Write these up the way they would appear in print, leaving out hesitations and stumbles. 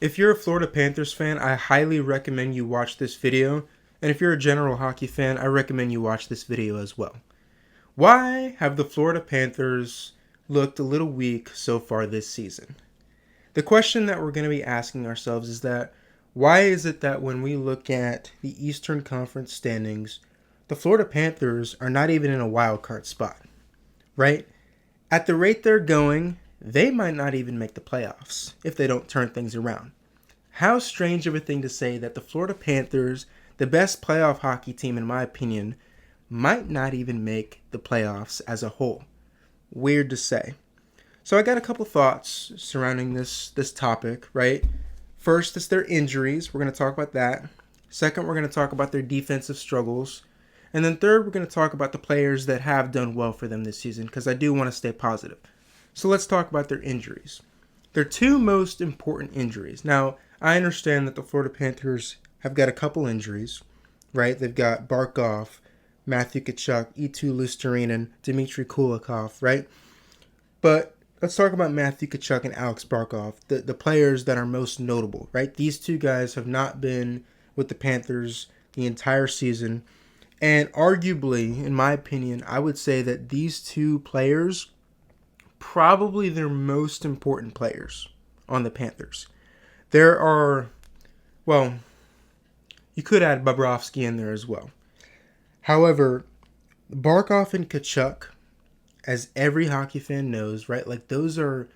If you're a Florida Panthers fan, I highly recommend you watch this video. And if you're a general hockey fan, I recommend you watch this video as well. Why have the Florida Panthers looked a little weak so far this season? The question that we're going to be asking ourselves is that why is it that when we look at the Eastern Conference standings, the Florida Panthers are not even in a wild card spot, right? At the rate they're going, they might not even make the playoffs if they don't turn things around. How strange of a thing to say that the Florida Panthers, the best playoff hockey team in my opinion, might not even make the playoffs as a whole. Weird to say. So I got a couple thoughts surrounding this topic, right? First, it's their injuries. We're going to talk about that. Second, we're going to talk about their defensive struggles. And then third, we're going to talk about the players that have done well for them this season, because I do want to stay positive. So let's talk about their injuries. Their two most important injuries. Now, I understand that the Florida Panthers have got a couple injuries, right? They've got Barkov, Matthew Tkachuk, Eetu, Luostarinen, Dmitry, Kulikov, right? But let's talk about Matthew Tkachuk and Alex Barkov, the players that are most notable, right? These two guys have not been with the Panthers the entire season. And arguably, in my opinion, I would say that these two players, probably their most important players on the Panthers. There are, well, you could add Bobrovsky in there as well. However, Barkov and Tkachuk, as every hockey fan knows, right? Like, those are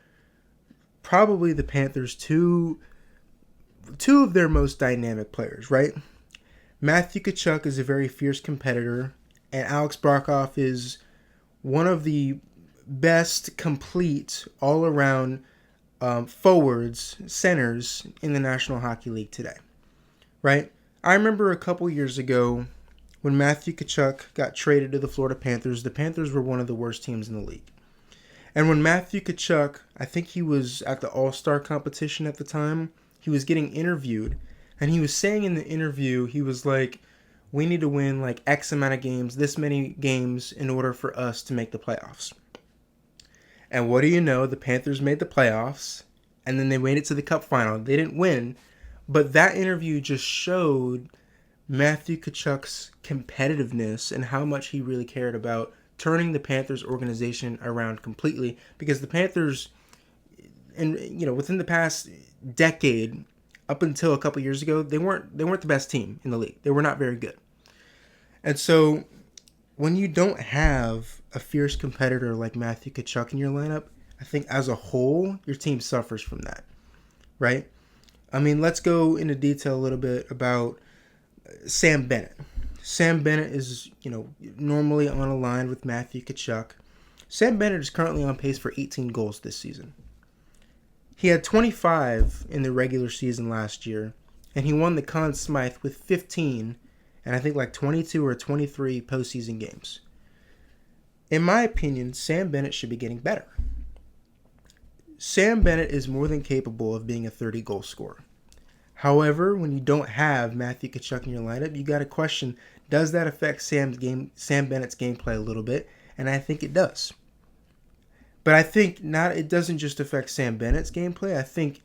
probably the Panthers' two of their most dynamic players, right? Matthew Tkachuk is a very fierce competitor, and Alex Barkov is one of the best complete all-around forwards, centers in the National Hockey League today, right? I remember a couple years ago when Matthew Tkachuk got traded to the Florida Panthers were one of the worst teams in the league. And when Matthew Tkachuk, I think he was at the All-Star competition at the time, he was getting interviewed, and he was saying in the interview, he was like, we need to win like X amount of games, this many games, in order for us to make the playoffs. And what do you know? The Panthers made the playoffs, and then they made it to the Cup final. They didn't win, but that interview just showed Matthew Tkachuk's competitiveness and how much he really cared about turning the Panthers organization around completely, because the Panthers, and within the past decade, up until a couple years ago, they weren't the best team in the league. They were not very good. And so when you don't have a fierce competitor like Matthew Tkachuk in your lineup, I think as a whole, your team suffers from that, right? I mean, let's go into detail a little bit about Sam Bennett. Sam Bennett is, normally on a line with Matthew Tkachuk. Sam Bennett is currently on pace for 18 goals this season. He had 25 in the regular season last year, and he won the Conn Smythe with 15, and I think like 22 or 23 postseason games. In my opinion, Sam Bennett should be getting better. Sam Bennett is more than capable of being a 30-goal scorer. However, when you don't have Matthew Tkachuk in your lineup, you got to question, does that affect Sam Bennett's gameplay a little bit? And I think it does. But I think it doesn't just affect Sam Bennett's gameplay. I think,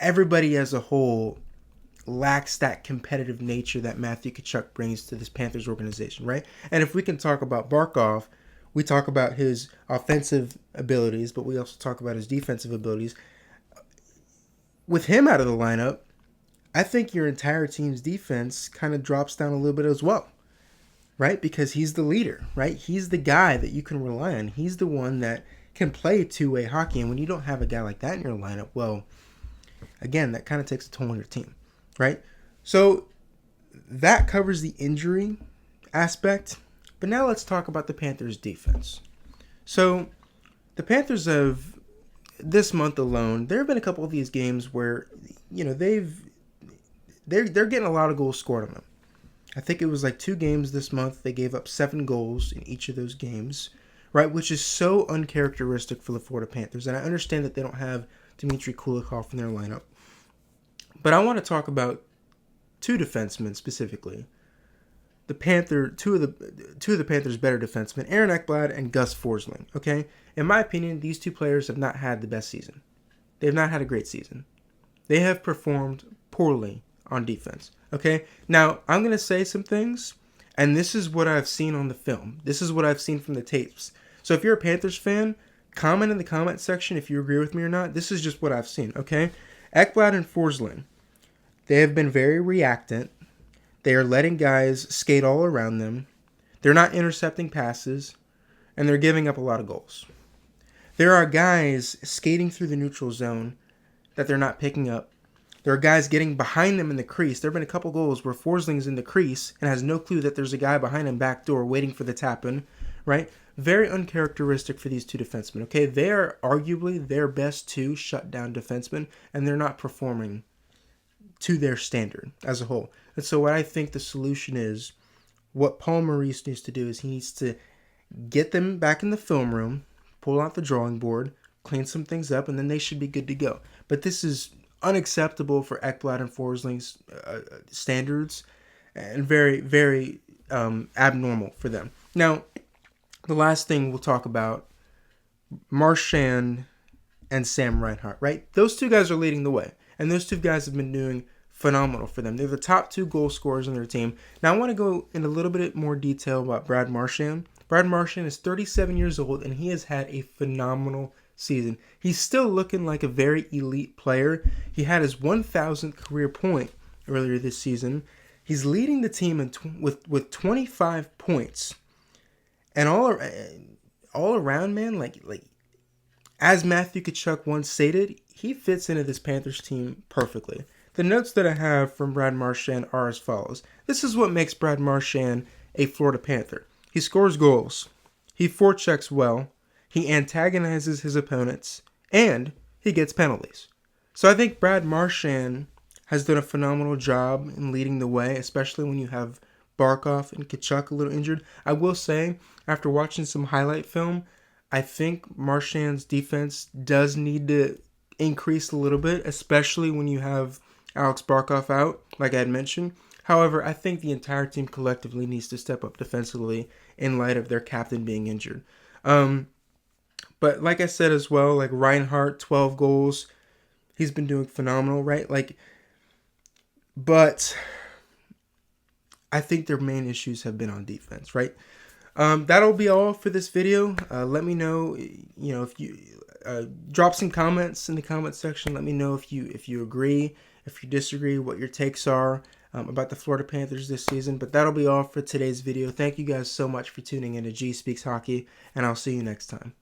everybody as a whole lacks that competitive nature that Matthew Tkachuk brings to this Panthers organization, right? And if we can talk about Barkov, we talk about his offensive abilities, but we also talk about his defensive abilities. With him out of the lineup, I think your entire team's defense kind of drops down a little bit as well, right? Because he's the leader, right? He's the guy that you can rely on. He's the one that can play two-way hockey. And when you don't have a guy like that in your lineup, well, again, that kind of takes a toll on your team, right? So that covers the injury aspect. But now let's talk about the Panthers' defense. So the Panthers have, this month alone, there have been a couple of these games where, they're getting a lot of goals scored on them. I think it was like 2 games this month. They gave up 7 goals in each of those games, right? Which is so uncharacteristic for the Florida Panthers. And I understand that they don't have Dmitry Kulikov in their lineup. But I want to talk about 2 defensemen specifically. Two of the Panthers' better defensemen, Aaron Ekblad and Gus Forsling, okay? In my opinion, these 2 players have not had the best season. They have not had a great season. They have performed poorly on defense. Okay? Now, I'm going to say some things, and this is what I've seen on the film. This is what I've seen from the tapes. So if you're a Panthers fan, comment in the comment section if you agree with me or not. This is just what I've seen, okay? Ekblad and Forsling, they have been very reactant. They are letting guys skate all around them. They're not intercepting passes, and they're giving up a lot of goals. There are guys skating through the neutral zone that they're not picking up. There are guys getting behind them in the crease. There have been a couple goals where Forsling's in the crease and has no clue that there's a guy behind him backdoor waiting for the tap-in, right? Very uncharacteristic for these two defensemen, okay? They are arguably their best two shutdown defensemen, and they're not performing to their standard as a whole. And so what I think the solution is, what Paul Maurice needs to do is he needs to get them back in the film room, pull out the drawing board, clean some things up, and then they should be good to go. But this is unacceptable for Ekblad and Forsling's standards, and very, very abnormal for them. Now, the last thing we'll talk about, Marchand and Sam Reinhart, right? Those two guys are leading the way, and those two guys have been doing phenomenal for them. They're the top two goal scorers on their team. Now, I want to go in a little bit more detail about Brad Marchand. Brad Marchand is 37 years old, and he has had a phenomenal season. He's still looking like a very elite player. He had his 1,000th career point earlier this season. He's leading the team with 25 points. And all around, man, like as Matthew Tkachuk once stated, he fits into this Panthers team perfectly. The notes that I have from Brad Marchand are as follows. This is what makes Brad Marchand a Florida Panther. He scores goals. He forechecks well. He antagonizes his opponents. And he gets penalties. So I think Brad Marchand has done a phenomenal job in leading the way, especially when you have Barkov and Tkachuk a little injured. I will say, after watching some highlight film, I think Marchand's defense does need to increase a little bit, especially when you have Alex Barkov out, like I had mentioned. However, I think the entire team collectively needs to step up defensively in light of their captain being injured. But like I said as well, like Reinhart, 12 goals. He's been doing phenomenal, right? But I think their main issues have been on defense, right? That'll be all for this video. Let me know, if you drop some comments in the comment section. Let me know if you agree, if you disagree, what your takes are about the Florida Panthers this season. But that'll be all for today's video. Thank you guys so much for tuning in to G Speaks Hockey, and I'll see you next time.